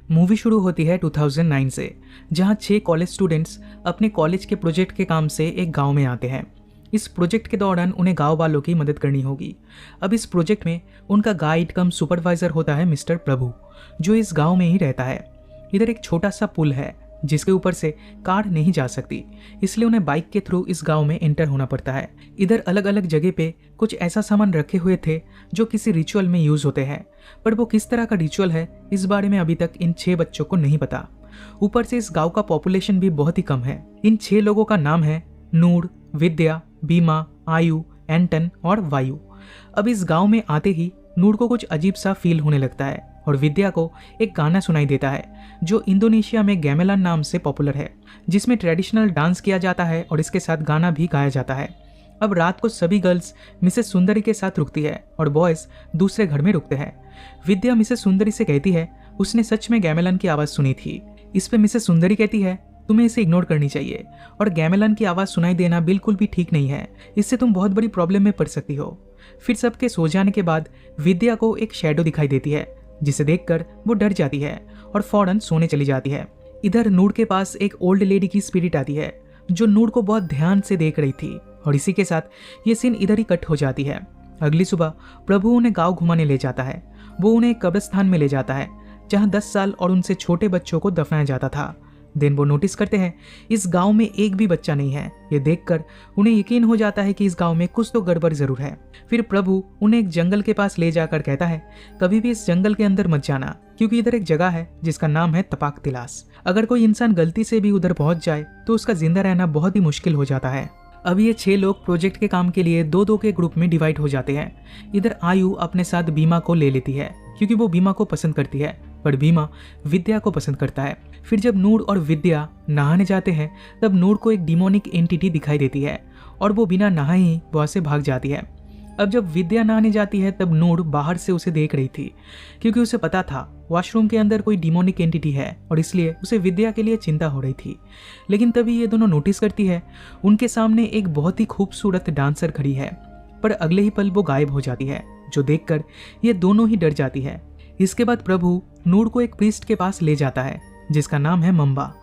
Movie शुरू होती है 2009 से, जहां 6 कॉलेज स्टूडेंट्स अपने कॉलेज के प्रोजेक्ट के काम से एक गांव में आते हैं। इस प्रोजेक्ट के दौरान उन्हें गांव वालों की मदद करनी होगी। अब इस प्रोजेक्ट में उनका गाइड कम सुपरवाइजर होता है मिस्टर प्रभु, जो इस गांव में ही रहता है। इधर एक छोटा सा पुल है जिसके ऊपर से कार नहीं जा सकती, इसलिए उन्हें बाइक के थ्रू इस गांव में एंटर होना पड़ता है। इधर अलग अलग जगह पे कुछ ऐसा सामान रखे हुए थे जो किसी रिचुअल में यूज होते हैं, पर वो किस तरह का रिचुअल है इस बारे में अभी तक इन 6 बच्चों को नहीं पता। ऊपर से इस गांव का पॉपुलेशन भी बहुत ही कम है। इन 6 लोगों का नाम है नूर, विद्या, बीमा, आयु, एंटन और वायु। अब इस गांव में आते ही नूर को कुछ अजीब सा फील होने लगता है और विद्या को एक गाना सुनाई देता है जो इंडोनेशिया में गैमेलान नाम से पॉपुलर है, जिसमें ट्रेडिशनल डांस किया जाता है और इसके साथ गाना भी गाया जाता है। अब रात को सभी गर्ल्स मिसेस सुंदरी के साथ रुकती है और बॉयज दूसरे घर में रुकते हैं। विद्या मिसेस सुंदरी से कहती है उसने सच में गैमेलान की आवाज़ सुनी थी। इस पे मिसेस सुंदरी कहती है तुम्हें इसे इग्नोर करनी चाहिए और गैमेलान की आवाज़ सुनाई देना बिल्कुल भी ठीक नहीं है, इससे तुम बहुत बड़ी प्रॉब्लम में पड़ सकती हो। फिर सबके सो जाने के बाद विद्या को एक शैडो दिखाई देती है जिसे देखकर वो डर जाती है और फौरन सोने चली जाती है। इधर नूर के पास एक ओल्ड लेडी की स्पिरिट आती है जो नूर को बहुत ध्यान से देख रही थी और इसी के साथ ये सीन इधर ही कट हो जाती है। अगली सुबह प्रभु उन्हें गांव घुमाने ले जाता है। वो उन्हें एक कब्रिस्तान में ले जाता है जहां 10 साल और उनसे छोटे बच्चों को दफनाया जाता था। देन वो नोटिस करते हैं इस गांव में एक भी बच्चा नहीं है। ये देखकर उन्हें यकीन हो जाता है कि इस गांव में कुछ तो गड़बड़ जरूर है। फिर प्रभु उन्हें एक जंगल के पास ले जाकर कहता है कभी भी इस जंगल के अंदर मत जाना, क्योंकि इधर एक जगह है जिसका नाम है तपाक तिलास। अगर कोई इंसान गलती से भी उधर पहुंच जाए तो उसका जिंदा रहना बहुत ही मुश्किल हो जाता है। अब ये 6 लोग प्रोजेक्ट के काम के लिए 2-2 के ग्रुप में डिवाइड हो जाते हैं। इधर आयु अपने साथ बीमा को ले लेती है क्योंकि वो बीमा को पसंद करती है, पर बीमा विद्या को पसंद करता है। फिर जब नूर और विद्या नहाने जाते हैं तब नूर को एक डिमोनिक एंटिटी दिखाई देती है और वो बिना नहाए ही वहां से भाग जाती है। अब जब विद्या नहाने जाती है तब नूर बाहर से उसे देख रही थी क्योंकि उसे पता था वॉशरूम के अंदर कोई डिमोनिक एंटिटी है और इसलिए उसे विद्या के लिए चिंता हो रही थी। लेकिन तभी ये दोनों नोटिस करती है उनके सामने एक बहुत ही खूबसूरत डांसर खड़ी है, पर अगले ही पल वो गायब हो जाती है, जो देखकर ये दोनों ही डर जाती है। इसके बाद प्रभु नूर को एक प्रीस्ट के पास ले जाता है जिसका नाम है मम्बा।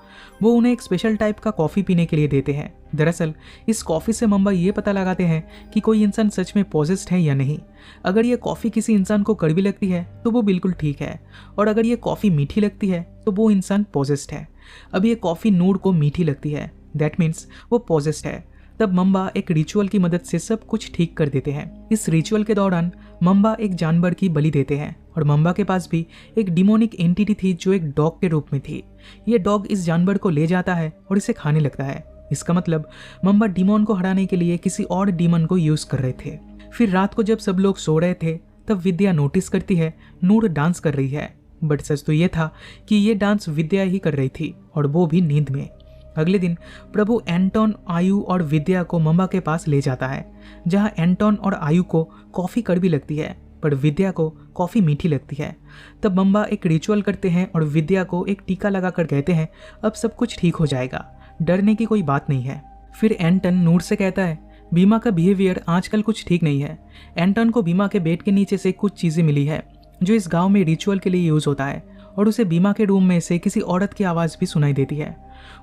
वो उन्हें एक स्पेशल टाइप का कॉफ़ी पीने के लिए देते हैं। दरअसल इस कॉफ़ी से मम्बा ये पता लगाते हैं कि कोई इंसान सच में पॉजेस्ड है या नहीं। अगर ये कॉफ़ी किसी इंसान को कड़वी लगती है तो वो बिल्कुल ठीक है, और अगर ये कॉफ़ी मीठी लगती है तो वो इंसान पॉजेस्ड है। अब ये कॉफ़ी नूर को मीठी लगती है, दैट मीन्स वो पॉजेस्ड है। तब मम्बा एक रिचुअल की मदद से सब कुछ ठीक कर देते हैं। इस रिचुअल के दौरान मम्बा एक जानवर की बलि देते हैं और मम्बा के पास भी एक डिमोनिक एंटिटी थी जो एक डॉग के रूप में थी। ये डॉग इस जानवर को ले जाता है और इसे खाने लगता है। इसका मतलब मम्बा डीमोन को हराने के लिए किसी और डीमन को यूज कर रहे थे। फिर रात को जब सब लोग सो रहे थे तब विद्या नोटिस करती है नूर डांस कर रही है, बट सच तो ये था कि ये डांस विद्या ही कर रही थी और वो भी नींद में। अगले दिन प्रभु एंटोन, आयु और विद्या को मम्बा के पास ले जाता है, जहां एंटोन और आयु को कॉफ़ी कड़वी लगती है पर विद्या को कॉफ़ी मीठी लगती है। तब मम्बा एक रिचुअल करते हैं और विद्या को एक टीका लगाकर कहते हैं अब सब कुछ ठीक हो जाएगा, डरने की कोई बात नहीं है। फिर एंटन नूर से कहता है बीमा का बिहेवियर आजकल कुछ ठीक नहीं है। एंटन को बीमा के बेड के नीचे से कुछ चीज़ें मिली है जो इस गाँव में रिचुअल के लिए यूज़ होता है, और उसे बीमा के रूम में से किसी औरत की आवाज़ भी सुनाई देती है।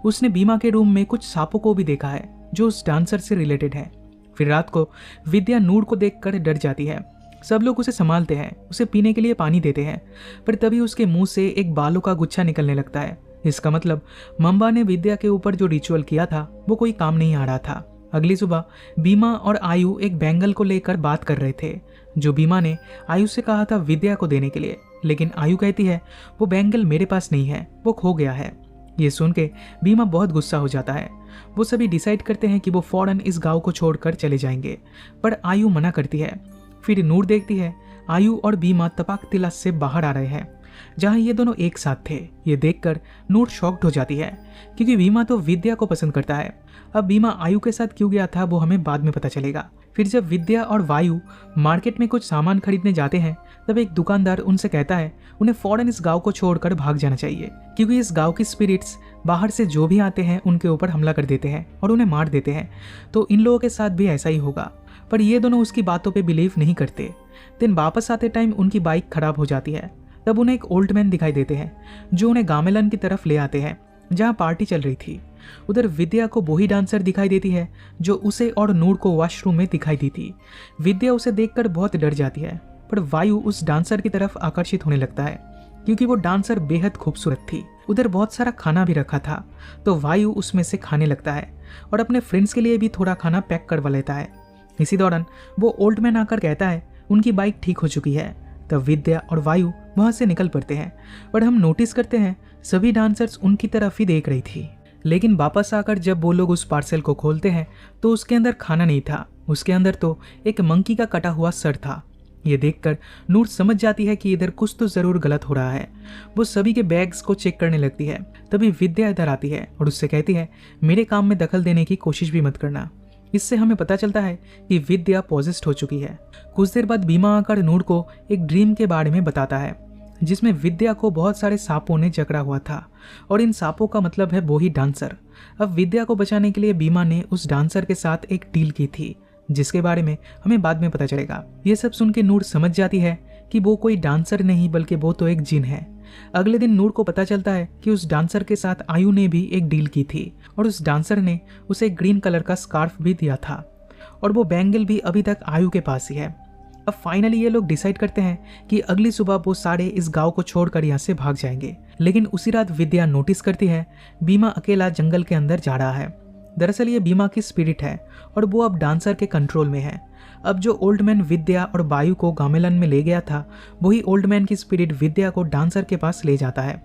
उसने बीमा के रूम में कुछ सांपों को भी देखा है जो उस डांसर से रिलेटेड है। फिर रात को विद्या नूर को देखकर डर जाती है। सब लोग उसे संभालते हैं, उसे पीने के लिए पानी देते हैं, पर तभी उसके मुंह से एक बालों का गुच्छा निकलने लगता है। इसका मतलब मम्बा ने विद्या के ऊपर जो रिचुअल किया था वो कोई काम नहीं आ रहा था। अगली सुबह बीमा और आयु एक बैंगल को लेकर बात कर रहे थे जो बीमा ने आयु से कहा था विद्या को देने के लिए, लेकिन आयु कहती है वो बैंगल मेरे पास नहीं है, वो खो गया है। ये सुन के बीमा बहुत गुस्सा हो जाता है। वो सभी डिसाइड करते हैं कि वो फौरन इस गांव को छोड़कर चले जाएंगे, पर आयु मना करती है। फिर नूर देखती है आयु और बीमा तपाक तिलास से बाहर आ रहे हैं जहां ये दोनों एक साथ थे। ये देखकर नूर शॉक्ड हो जाती है क्योंकि बीमा तो विद्या को पसंद करता है। अब बीमा आयु के साथ क्यों गया था वो हमें बाद में पता चलेगा। फिर जब विद्या और वायु मार्केट में कुछ सामान खरीदने जाते हैं तब एक दुकानदार उनसे कहता है उन्हें फौरन इस गांव को छोड़कर भाग जाना चाहिए, क्योंकि इस गांव की स्पिरिट्स बाहर से जो भी आते हैं उनके ऊपर हमला कर देते हैं और उन्हें मार देते हैं, तो इन लोगों के साथ भी ऐसा ही होगा। पर ये दोनों उसकी बातों पे बिलीव नहीं करते। दिन वापस आते टाइम उनकी बाइक खराब हो जाती है। तब उन्हें एक ओल्ड मैन दिखाई देते हैं जो उन्हें गामेलन की तरफ ले आते हैं जहाँ पार्टी चल रही थी। उधर विद्या को वही डांसर दिखाई देती है जो उसे और नूर को वॉशरूम में दिखाई दी थी। विद्या उसे देखकर बहुत डर जाती है, पर वायु उस डांसर की तरफ आकर्षित होने लगता है क्योंकि वो डांसर बेहद खूबसूरत थी। उधर बहुत सारा खाना भी रखा था, तो वायु उसमें से खाने लगता है और अपने फ्रेंड्स के लिए भी थोड़ा खाना पैक करवा लेता है। इसी दौरान वो ओल्ड मैन आकर कहता है उनकी बाइक ठीक हो चुकी है। तब विद्या और वायु वहां से निकल पड़ते हैं, पर हम नोटिस करते हैं सभी डांसर्स उनकी तरफ ही देख रही थी। लेकिन वापस आकर जब वो लोग उस पार्सल को खोलते हैं तो उसके अंदर खाना नहीं था, उसके अंदर तो एक मंकी का कटा हुआ सर था। ये देखकर नूर समझ जाती है कि इधर कुछ तो जरूर गलत हो रहा है। वो सभी के बैग्स को चेक करने लगती है। तभी विद्या इधर आती है और उससे कहती है मेरे काम में दखल देने की कोशिश भी मत करना। इससे हमें पता चलता है कि विद्या पॉजेस्ड हो चुकी है। कुछ देर बाद बीमा आकर नूर को एक ड्रीम के बारे में बताता है जिसमें विद्या को बहुत सारे सांपों ने जकड़ा हुआ था और इन सांपों का मतलब है वो ही डांसर। अब विद्या को बचाने के लिए बीमा ने उस डांसर के साथ एक डील की थी जिसके बारे में हमें बाद में पता चलेगा। ये सब सुन के नूर समझ जाती है कि वो कोई डांसर नहीं बल्कि वो तो एक जिन है। अगले दिन नूर को पता चलता है कि उस डांसर के साथ आयु ने भी एक डील की थी और उस डांसर ने उसे ग्रीन कलर का स्कार्फ भी दिया था और वो बैंगल भी अभी तक आयु के पास ही है। अब फाइनली ये लोग डिसाइड करते हैं कि अगली सुबह वो सारे इस गांव को छोड़कर यहाँ से भाग जाएंगे। लेकिन उसी रात विद्या नोटिस करती है बीमा अकेला जंगल के अंदर जा रहा है। दरअसल ये बीमा की स्पिरिट है और वो अब डांसर के कंट्रोल में है। अब जो ओल्ड मैन विद्या और वायु को गामेलन में ले गया था वही ओल्ड मैन की स्पिरिट विद्या को डांसर के पास ले जाता है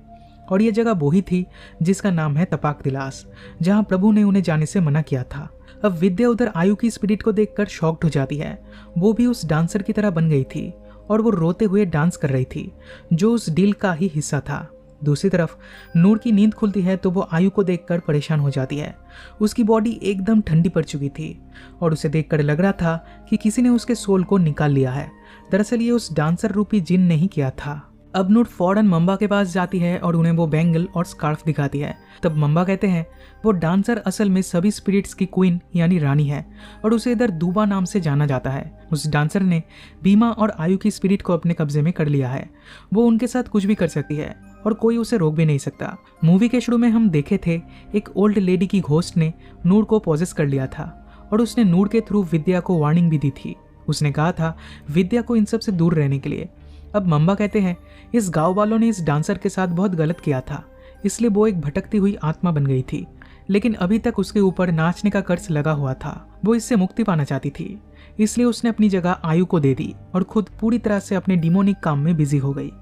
और ये जगह वही थी जिसका नाम है तपाक दिलास, जहाँ प्रभु ने उन्हें जाने से मना किया था। अब विद्या उधर आयु की स्पिरिट को देखकर शॉक्ड हो जाती है। वो भी उस डांसर की तरह बन गई थी और वो रोते हुए डांस कर रही थी जो उस डील का ही हिस्सा था। दूसरी तरफ नूर की नींद खुलती है तो वो आयु को देखकर परेशान हो जाती है। उसकी बॉडी एकदम ठंडी पड़ चुकी थी और उसे देखकर लग रहा था कि किसी ने उसके सोल को निकाल लिया है। दरअसल ये उस डांसर रूपी जिन ने ही किया था। अब नूर फौरन मम्बा के पास जाती है और उन्हें वो बैंगल और स्कार्फ दिखाती है। तब मम्बा कहते हैं वो डांसर असल में सभी स्पिरिट्स की क्वीन यानी रानी है और उसे इधर दूबा नाम से जाना जाता है। उस डांसर ने बीमा और आयु की स्पिरिट को अपने कब्जे में कर लिया है। वो उनके साथ कुछ भी कर सकती है और कोई उसे रोक भी नहीं सकता। मूवी के शुरू में हम देखे थे एक ओल्ड लेडी की घोस्ट ने नूर को पॉजेस कर लिया था और उसने नूर के थ्रू विद्या को वार्निंग भी दी थी। उसने कहा था विद्या को इन सब से दूर रहने के लिए। अब मम्बा कहते हैं इस गांव वालों ने इस डांसर के साथ बहुत गलत किया था, इसलिए वो एक भटकती हुई आत्मा बन गई थी, लेकिन अभी तक उसके ऊपर नाचने का कर्ज लगा हुआ था। वो इससे मुक्ति पाना चाहती थी, इसलिए उसने अपनी जगह आयु को दे दी और खुद पूरी तरह से अपने डिमोनिक काम में बिजी हो गई।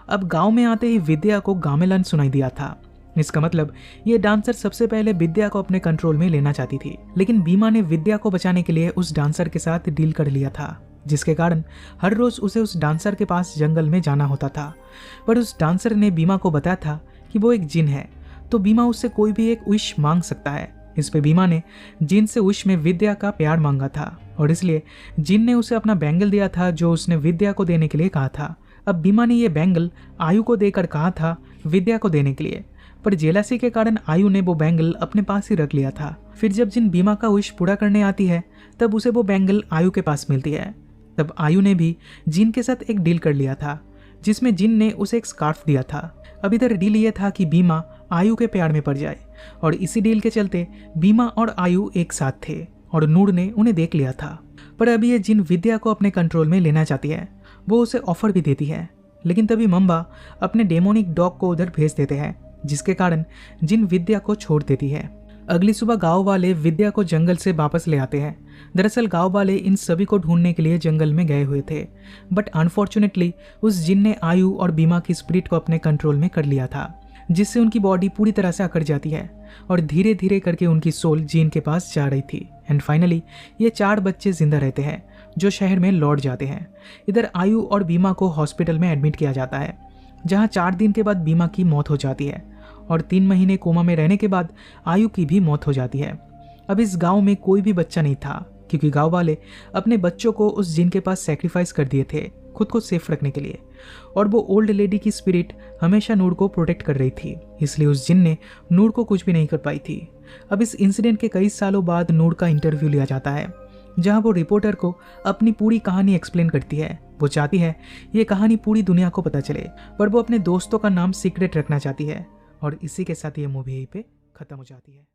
अब गांव में आते ही विद्या को गामेलन सुनाई दिया था। इसका मतलब ये डांसर सबसे पहले विद्या को अपने कंट्रोल में लेना चाहती थी, लेकिन बीमा ने विद्या को बचाने के लिए उस डांसर के साथ डील कर लिया था, जिसके कारण हर रोज उसे उस डांसर के पास जंगल में जाना होता था। पर उस डांसर ने बीमा को बताया था कि वो एक जिन है, तो बीमा उससे कोई भी एक विश मांग सकता है। इस पे बीमा ने जिन से विश में विद्या का प्यार मांगा था और इसलिए जिन ने उसे अपना बैंगल दिया था जो उसने विद्या को देने के लिए कहा था। अब बीमा ने ये बैंगल आयु को देकर कहा था विद्या को देने के लिए, पर जेलसी के कारण आयु ने वो बैंगल अपने पास ही रख लिया था। फिर जब जिन बीमा का विश पूरा करने आती है तब उसे वो बैंगल आयु के पास मिलती है। तब आयु ने भी जिन के साथ एक डील कर लिया था जिसमें जिन ने उसे एक स्कार्फ दिया था। अब इधर डील ये था कि बीमा आयु के प्यार में पड़ जाए और इसी डील के चलते बीमा और आयु एक साथ थे और नूर ने उन्हें देख लिया था। पर अभी ये जिन विद्या को अपने कंट्रोल में लेना चाहती है, वो उसे ऑफर भी देती है, लेकिन तभी मम्बा अपने डेमोनिक डॉग को उधर भेज देते हैं, जिसके कारण जिन विद्या को छोड़ देती है। अगली सुबह गांव वाले विद्या को जंगल से वापस ले आते हैं। दरअसल गांव वाले इन सभी को ढूंढने के लिए जंगल में गए हुए थे, बट अनफॉर्चुनेटली उस जिन ने आयु और बीमा की स्पिरिट को अपने कंट्रोल में कर लिया था, जिससे उनकी बॉडी पूरी तरह से अकड़ जाती है और धीरे धीरे करके उनकी सोल जिन के पास जा रही थी। एंड फाइनली ये 4 बच्चे जिंदा रहते हैं जो शहर में लौट जाते हैं। इधर आयु और बीमा को हॉस्पिटल में एडमिट किया जाता है, जहाँ 4 दिन के बाद बीमा की मौत हो जाती है और 3 महीने कोमा में रहने के बाद आयु की भी मौत हो जाती है। अब इस गांव में कोई भी बच्चा नहीं था, क्योंकि गांव वाले अपने बच्चों को उस जिन के पास सैक्रिफाइस कर दिए थे खुद को सेफ रखने के लिए, और वो ओल्ड लेडी की स्पिरिट हमेशा नूर को प्रोटेक्ट कर रही थी, इसलिए उस जिन ने नूर को कुछ भी नहीं कर पाई थी। अब इस इंसिडेंट के कई सालों बाद नूर का इंटरव्यू लिया जाता है जहां वो रिपोर्टर को अपनी पूरी कहानी एक्सप्लेन करती है। वो चाहती है ये कहानी पूरी दुनिया को पता चले, पर वो अपने दोस्तों का नाम सीक्रेट रखना चाहती है। और इसी के साथ ये मूवी यहीं पे खत्म हो जाती है।